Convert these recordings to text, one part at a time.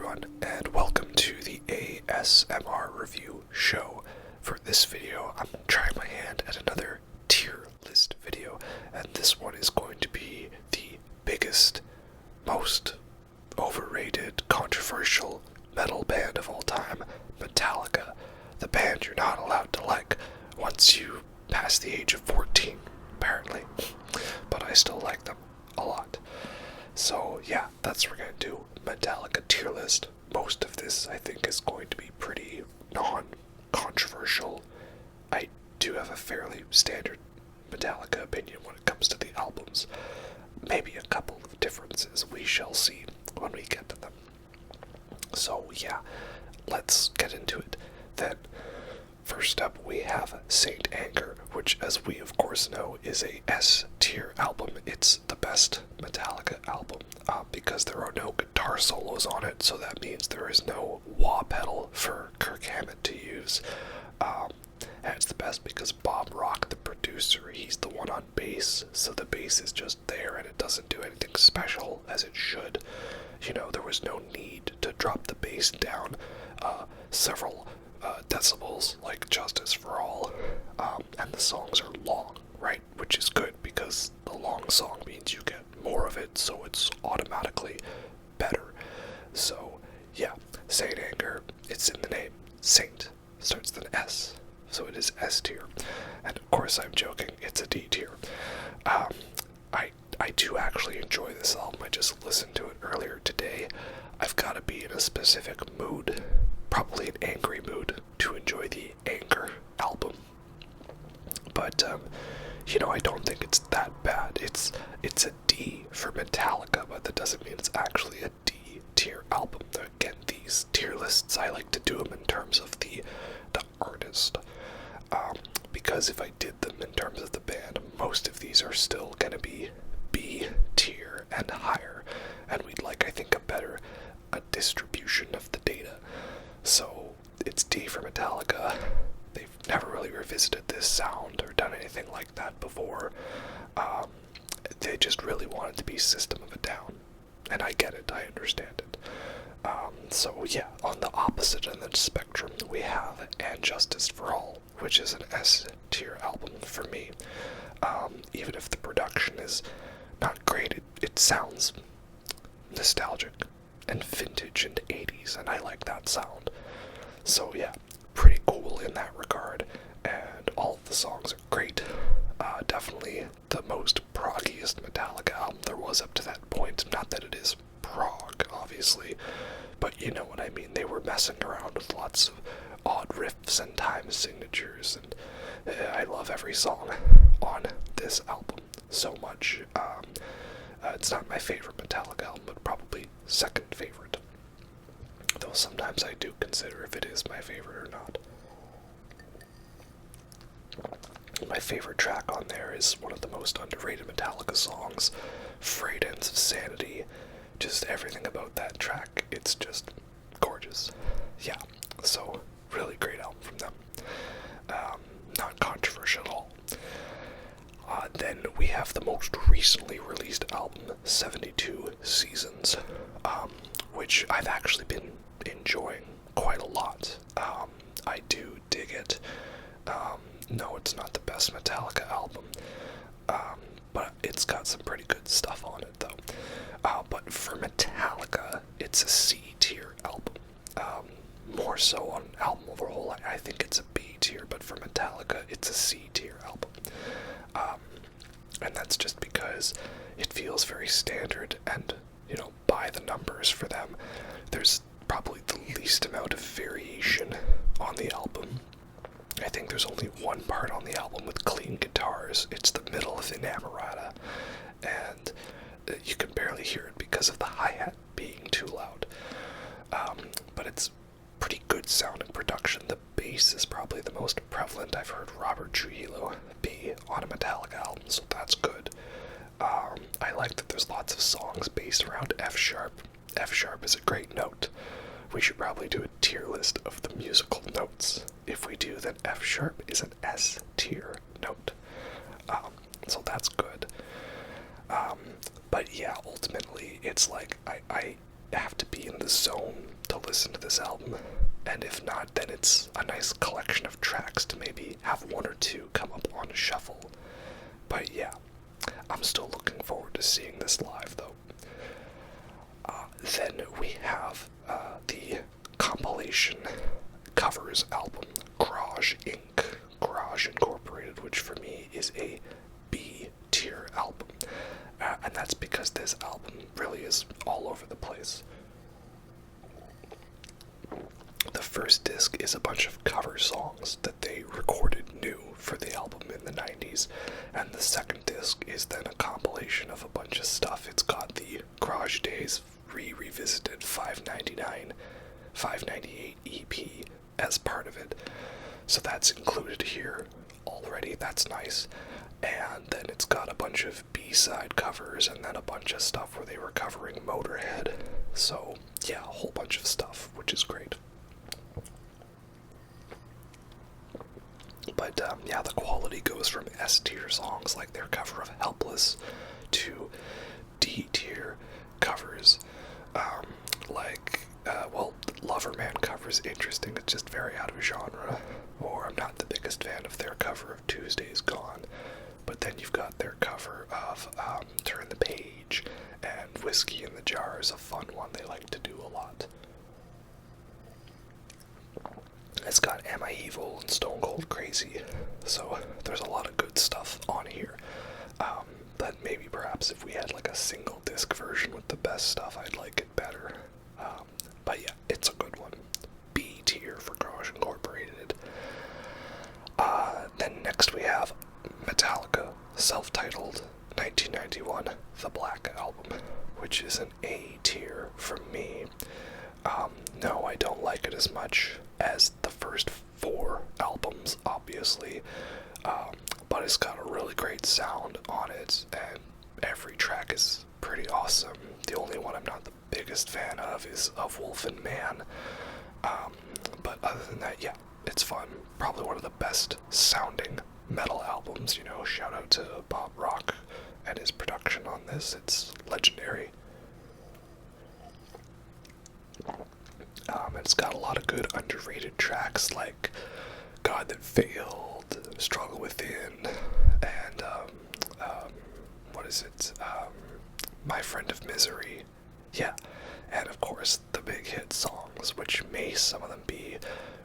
everyone, and welcome to the ASMR review show. For this video, I'm trying my hand at another tier list video, and this one is going to be the biggest, most overrated, controversial metal band of all time, Metallica. The band you're not allowed to like once you pass the age of 14, apparently. But I still like them a lot. So yeah, that's what we're going to do. Metallica tier list. Most of this, I think, is going to be pretty non-controversial. I do have a fairly standard Metallica opinion when it comes to the albums. Maybe a couple of differences. We shall see when we get to them. So yeah, let's get into it. Then, first up, we have Saint Anger, which, as we of course know, is a S-tier album. It's the best Metallica album because there are no guitar solos on it, so that means there is no wah pedal for Kirk Hammett to use. And it's the best because Bob Rock, the producer, he's the one on bass, so the bass is just there and it doesn't do anything special as it should. You know, there was no need to drop the bass down several decibels like Justice for All, and the songs are long, right? Which is good because the long song means you get more of it, so it's automatically better. So yeah, Saint Anger, it's in the name. Saint starts with an S, so it is S tier. And of course I'm joking, it's a D tier. I do actually enjoy this album. I just listened to it earlier today. I've got to be in a specific mood, probably an angry mood, to enjoy the Anger album. But, you know, I don't think it's that bad. It's a D for Metallica, but that doesn't mean it's actually a D tier album. Again, these tier lists, I like to do them in terms of the artist. Because if I did them in terms of the band, most of these are still going to be B tier and higher. And we'd like, I think, a distribution of the data. So it's D for Metallica. They've never really revisited this sound or done anything like that before. They just really wanted to be System of a Down. And I get it, I understand it. So yeah, on the opposite end of the spectrum, we have And Justice for All, which is an S tier album for me. Even if the production is not great, it sounds nostalgic and vintage and 80s, and I like that sound. So yeah, pretty cool in that regard, and all of the songs are great. Definitely the most proggiest Metallica album there was up to that point. Not that it is prog, obviously, but you know what I mean. They were messing around with lots of odd riffs and time signatures, and I love every song on this album so much. It's not my favorite Metallica album, but probably second favorite. Though sometimes I do consider if it is my favorite or not. My favorite track on there is one of the most underrated Metallica songs, Frayed Ends of Sanity. Just everything about that track, it's just gorgeous. Yeah, so really great album from them. Not controversial at all. Then we have the most recently released album, 72 Seasons, which I've actually been enjoying quite a lot. I do dig it. No, it's not the best Metallica album, but it's got some pretty good stuff on it, though. But for Metallica, it's a C tier album. More so on album overall, I think it's a B tier, but for Metallica, it's a C tier album. And that's just because it feels very standard and, you know, by the numbers for them. There's probably the least amount of variation on the album. I think there's only one part on the album with clean guitars. It's the middle of the Inamorata, and you can barely hear it because of the hi-hat being too loud. But it's pretty good sounding production. The bass is probably the most prevalent I've heard Robert Trujillo be on a Metallica album, so that's good. I like that there's lots of songs based around F sharp. F sharp is a great note. We should probably do a tier list of the musical notes. If we do, then F sharp is an S tier note. So that's good. But yeah, ultimately, it's like I have to be in the zone to listen to this album, and if not, then it's a nice collection of tracks to maybe have one or two come up on shuffle. But yeah, I'm still looking forward to seeing this live, though. Then we have the compilation covers album, Garage Inc., Garage Incorporated, which for me is a B tier album. And that's because this album really is all over the place. The first disc is a bunch of cover songs that they recorded new for the album in the 90s, and the second disc is then a compilation of a bunch of stuff. It's got the Garage Days revisited 598 EP as part of it, so that's included here already. That's nice. And then it's got a bunch of B-side covers and then a bunch of stuff where they were covering Motorhead. So yeah, a whole bunch of stuff, which is great. But yeah, the quality goes from S-tier songs like their cover of Helpless to D-tier covers, well, Loverman cover is interesting, it's just very out of genre. Or I'm not the biggest fan of their cover of Tuesday's Gone. But then you've got their cover of Turn the Page, and Whiskey in the Jar is a fun one they like to do a lot. It's got Am I Evil and Stone Cold Crazy, so there's a lot of good stuff on here. But maybe perhaps if we had like a single disc version with the best stuff, I'd like it better. But yeah, it's a good one. B tier for Garage Incorporated. Then next we have Metallica, self-titled 1991, The Black Album, which is an A tier for me. No, I don't like it as much as the first 4 albums, obviously, but it's got a really great sound on it, and every track is pretty awesome. The only one I'm not the biggest fan of is Of Wolf and Man, but other than that, yeah, it's fun. Probably one of the best sounding metal albums, you know. Shout out to Bob Rock and his production on this. It's legendary. It's got a lot of good underrated tracks like God That Failed, Struggle Within, and what is it? My Friend of Misery. Yeah, and of course the big hit songs, which may some of them be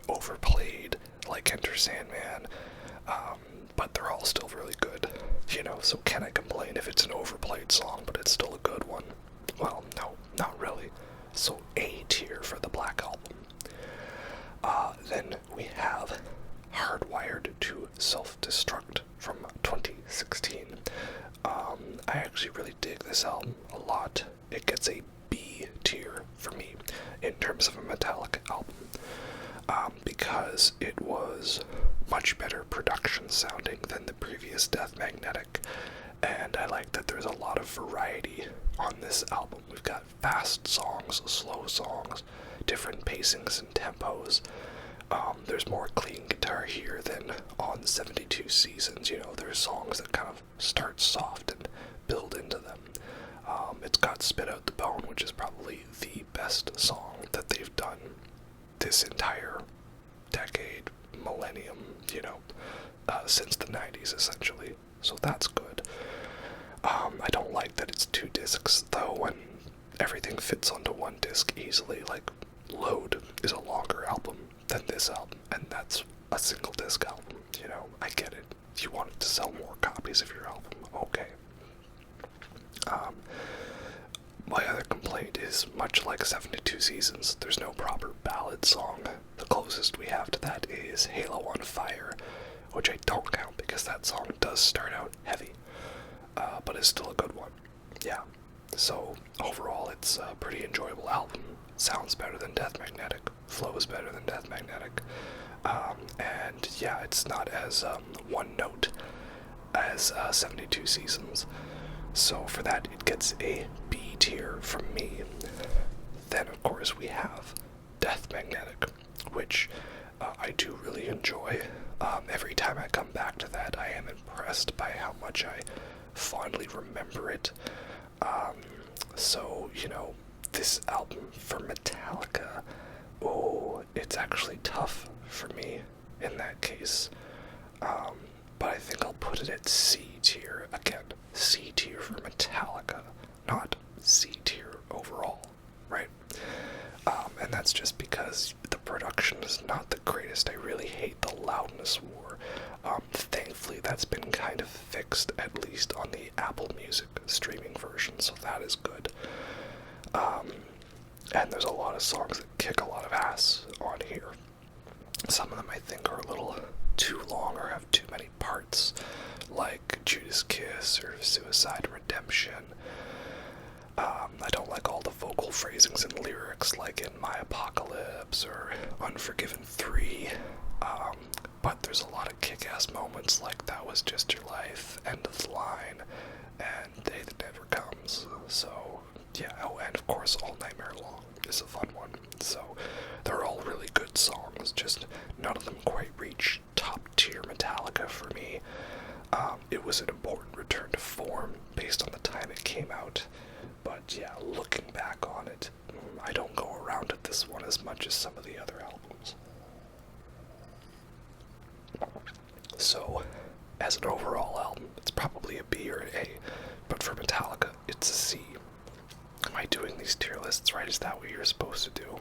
overplayed, like Enter Sandman, but they're all still really good, you know, so can I complain if it's an overplayed song, but it's still a good one? Well, no, not really. So A tier for the Black Album. Then we have Hardwired to Self-Destruct from 2016. I actually really dig this album a lot. It gets a B tier for me in terms of a Metallica album, because it was much better production sounding than the previous Death Magnetic, and I like that there's a lot of variety on this album. We've got fast songs, slow songs, different pacings and tempos. There's more clean guitar here than on 72 Seasons. You know, there's songs that kind of start soft and build into them. It's got Spit Out the Bone, which is probably the best song that they've done this entire decade, millennium, you know, since the 90s essentially. So that's good. I don't like that it's 2 discs though, when everything fits onto 1 disc easily. Like Load is a longer album than this album, and that's a single disc album, you know. I get it. You want it to sell more copies of your album, okay. My other complaint is, much like 72 Seasons, there's no proper ballad song. The closest we have to that is Halo on Fire, which I don't count because that song does start out heavy, but it's still a good one. Yeah, so overall it's a pretty enjoyable album. Sounds better than Death Magnetic, flows better than Death Magnetic, and yeah, it's not as one note as 72 Seasons. So for that, it gets a B tier from me. Then, of course, we have Death Magnetic, which I do really enjoy. Every time I come back to that, I am impressed by how much I fondly remember it. So, you know, this album for Metallica, oh, it's actually tough for me in that case. But I think I'll put it at C tier. Again, C tier for Metallica, not C tier overall, right? And that's just because the production is not the greatest. I really hate the loudness war. Thankfully, that's been kind of fixed, at least on the Apple Music streaming version, so that is good. And there's a lot of songs that kick a lot of ass on here. Some of them I think are a little too long or have too many parts, like Judas Kiss or Suicide Redemption. I don't like all the vocal phrasings and lyrics like in My Apocalypse or Unforgiven 3, but there's a lot of kick-ass moments like That Was Just Your Life, End of the Line, and Day That Never Comes. So, yeah, oh, and of course All Nightmare Long is a fun one. So, they're all really good songs, just none of them quite reach top-tier Metallica for me. It was an important return to form based on the time it came out. But yeah, looking back on it, I don't go around at this one as much as some of the other albums. So, as an overall album, it's probably a B or an A, but for Metallica, it's a C. Am I doing these tier lists right? Is that what you're supposed to do?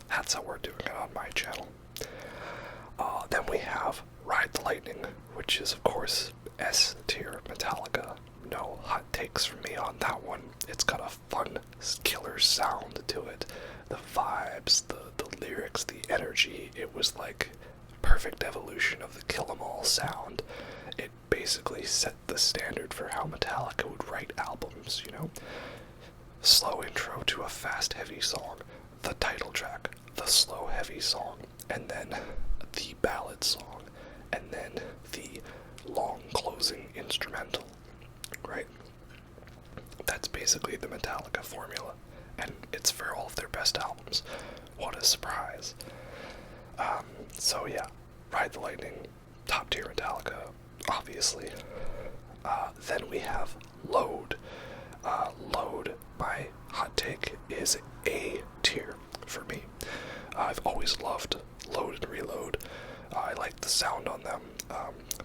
That's how we're doing it on my channel. Then we have Ride the Lightning, which is, of course, S tier Metallica. No hot takes from me on that one. It's got a fun, killer sound to it. The vibes, the lyrics, the energy. It was like perfect evolution of the Kill 'Em All sound. It basically set the standard for how Metallica would write albums, you know? Slow intro to a fast, heavy song, the title track, the slow, heavy song, and then the ballad song, and then the long closing instrumental. Right? That's basically the Metallica formula, and it's for all of their best albums. What a surprise. So yeah, Ride the Lightning, top tier Metallica, obviously. Then we have Load. Load, my hot take, is A tier for me. I've always loved Load and Reload. I like the sound on them.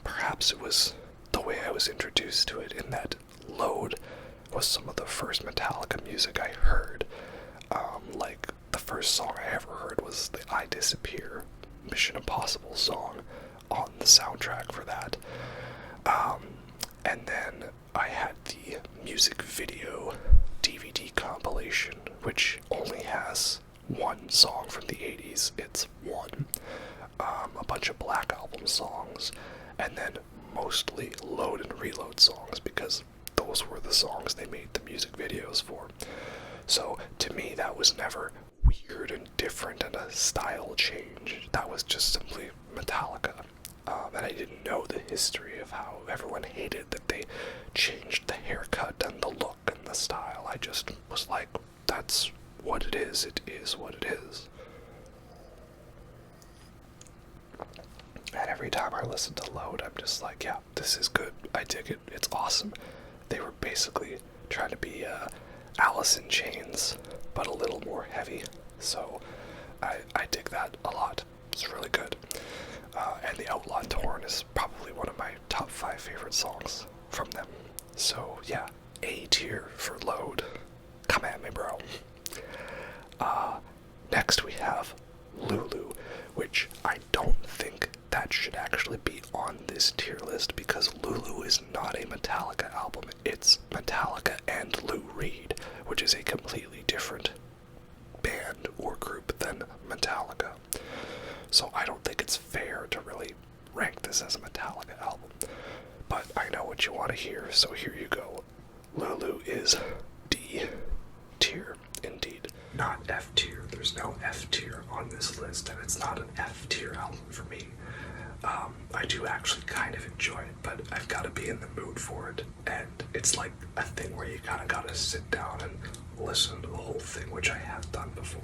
Perhaps it was the way I was introduced to it, in that Load was some of the first Metallica music I heard. Like, the first song I ever heard was the I Disappear Mission Impossible song on the soundtrack for that. And then I had the music video DVD compilation, which only has one song from the 80s. It's one. A bunch of Black Album songs, and then mostly Load and Reload songs, because those were the songs they made the music videos for. So, to me, that was never weird and different and a style change. That was just simply Metallica. And I didn't know the history of how everyone hated that they changed the haircut and the look and the style. I just was like, that's what it is. It is what it is. And every time I listen to Load, I'm just like, yeah, this is good. I dig it. It's awesome. They were basically trying to be Alice in Chains, but a little more heavy. So I dig that a lot. It's really good. And the Outlaw Torn is probably one of my top 5 favorite songs from them. So yeah, A tier for Load. Come at me, bro. Next we have Lulu, which I don't think that should actually be on this tier list, because Lulu is not a Metallica album. It's Metallica and Lou Reed, which is a completely different band or group than Metallica. So I don't think it's fair to really rank this as a Metallica album. But I know what you want to hear, so here you go. Lulu is D tier, indeed. Not F tier. There's no F tier on this list, and it's not an F tier album for me. I do actually kind of enjoy it, but I've got to be in the mood for it, and it's like a thing where you kind of got to sit down and listen to the whole thing, which I have done before.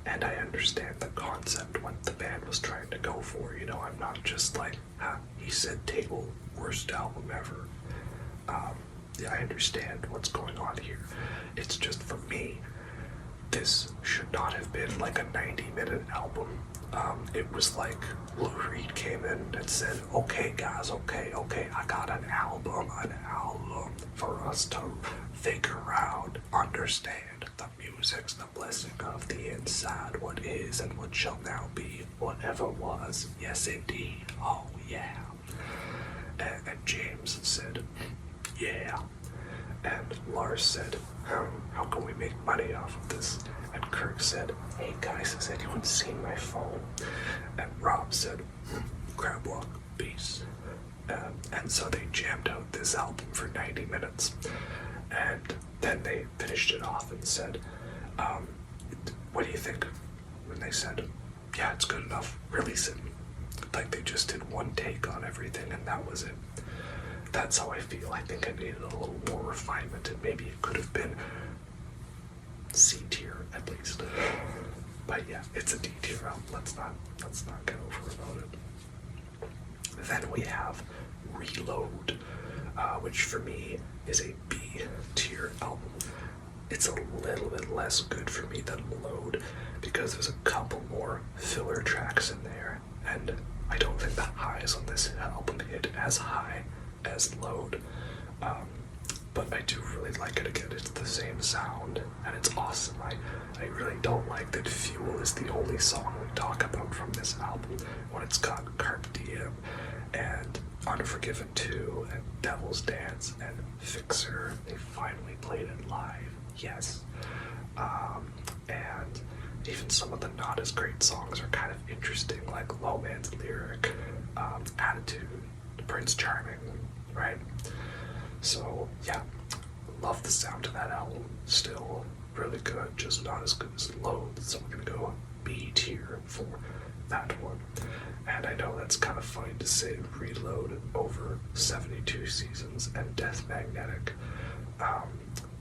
And I understand the concept, what the band was trying to go for. You know, I'm not just like, he said table, worst album ever. I understand what's going on here. It's just for me, this should not have been like a 90-minute album. It was like Lou Reed came in and said, okay guys, okay, I got an album for us to figure out, understand. The music's the blessing of the inside, what is and what shall now be, whatever was, yes indeed, oh yeah. And James said, yeah. And Lars said, how can we make money off of this? And Kirk said, hey guys, has anyone seen my phone? And Rob said, crab walk, peace. And so they jammed out this album for 90 minutes. And then they finished it off and said, what do you think? And they said, yeah, it's good enough, release it. Like they just did one take on everything and that was it. That's how I feel. I think I needed a little more refinement, and maybe it could have been C tier at least. But yeah, it's a D tier album. Let's not get over about it. Then we have Reload, which for me is a B tier album. It's a little bit less good for me than Load because there's a couple more filler tracks in there, and I don't think the highs on this album hit as high as Load, but I do really like it. Again, it's the same sound and it's awesome. I really don't like that Fuel is the only song we talk about from this album when it's got Carpe Diem and Unforgiven 2 and Devil's Dance and Fixer. They finally played it live, yes. And even some of the not as great songs are kind of interesting, like Low Man's Lyric, Attitude, Prince Charming, right? So yeah, love the sound of that album. Still really good, just not as good as Load. So I'm gonna go B tier for that one. And I know that's kind of funny to say Reload over 72 Seasons and Death Magnetic,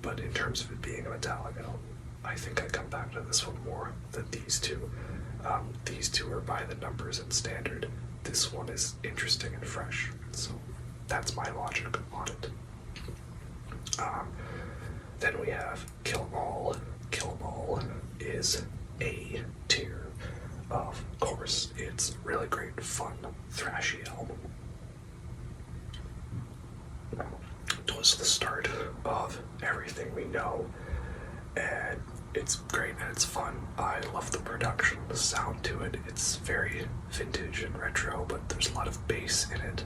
but in terms of it being a Metallica album, I think I come back to this one more than these two. These two are by the numbers and standard. This one is interesting and fresh. So that's my logic on it. Then we have Kill 'Em All. Kill 'Em All is A tier. Of course, it's really great, fun, thrashy album. It was the start of everything we know, and it's great and it's fun. I love the production, the sound to it. It's very vintage and retro, but there's a lot of bass in it.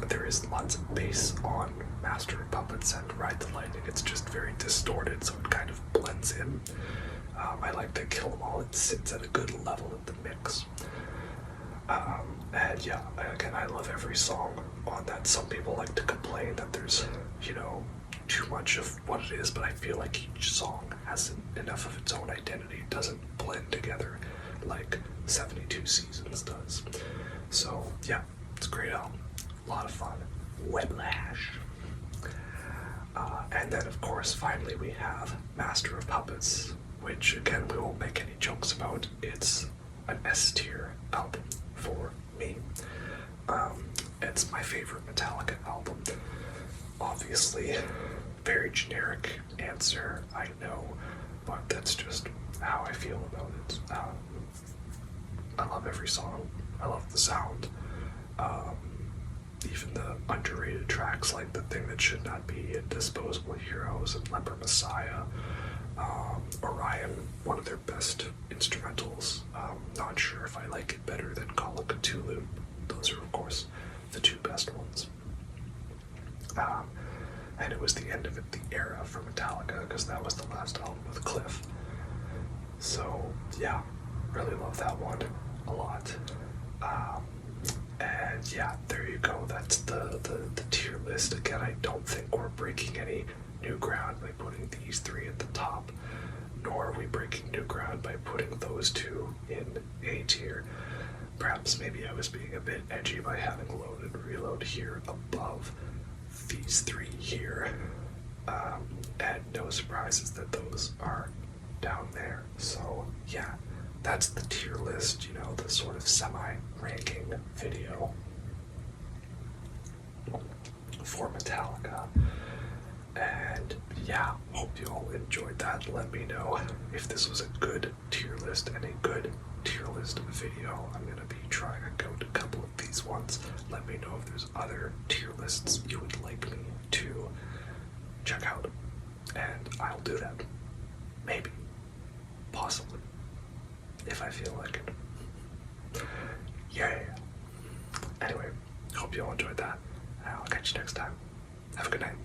There is lots of bass on Master of Puppets and Ride the Lightning. It's just very distorted, so it kind of blends in. I like that Kill 'Em All, it sits at a good level in the mix. And yeah, again, I love every song on that. Some people like to complain that there's, too much of what it is, but I feel like each song has enough of its own identity. It doesn't blend together like 72 Seasons does. So yeah, it's a great album. A lot of fun. Whiplash. And then of course, finally we have Master of Puppets, which again, we won't make any jokes about. It's an S tier album for me. It's my favorite Metallica album. Obviously, very generic answer, I know, but that's just how I feel about it. I love every song. I love the sound. Even the underrated tracks like The Thing That Should Not Be and Disposable Heroes and Leper Messiah. Orion, one of their best instrumentals. Not sure if I like it better than Call of Cthulhu. Those are, of course, the two best ones. And it was the end of the era for Metallica, because that was the last album with Cliff. So, yeah, really love that one a lot. And yeah, there you go. That's the tier list. Again, I don't think we're breaking any new ground by putting these three at the top, nor are we breaking new ground by putting those two in A tier. Perhaps maybe I was being a bit edgy by having Load and Reload here above these three here. And no surprises that those are down there. So yeah, that's the tier list, the sort of semi-ranking video for Metallica. And yeah, hope you all enjoyed that. Let me know if this was a good tier list and a good tier list video. I'm gonna be trying to go to a couple of these ones. Let me know if there's other tier lists you would like me to check out, and I'll do that. Maybe, possibly, if I feel like it. Yeah. Anyway, hope you all enjoyed that. I'll catch you next time. Have a good night.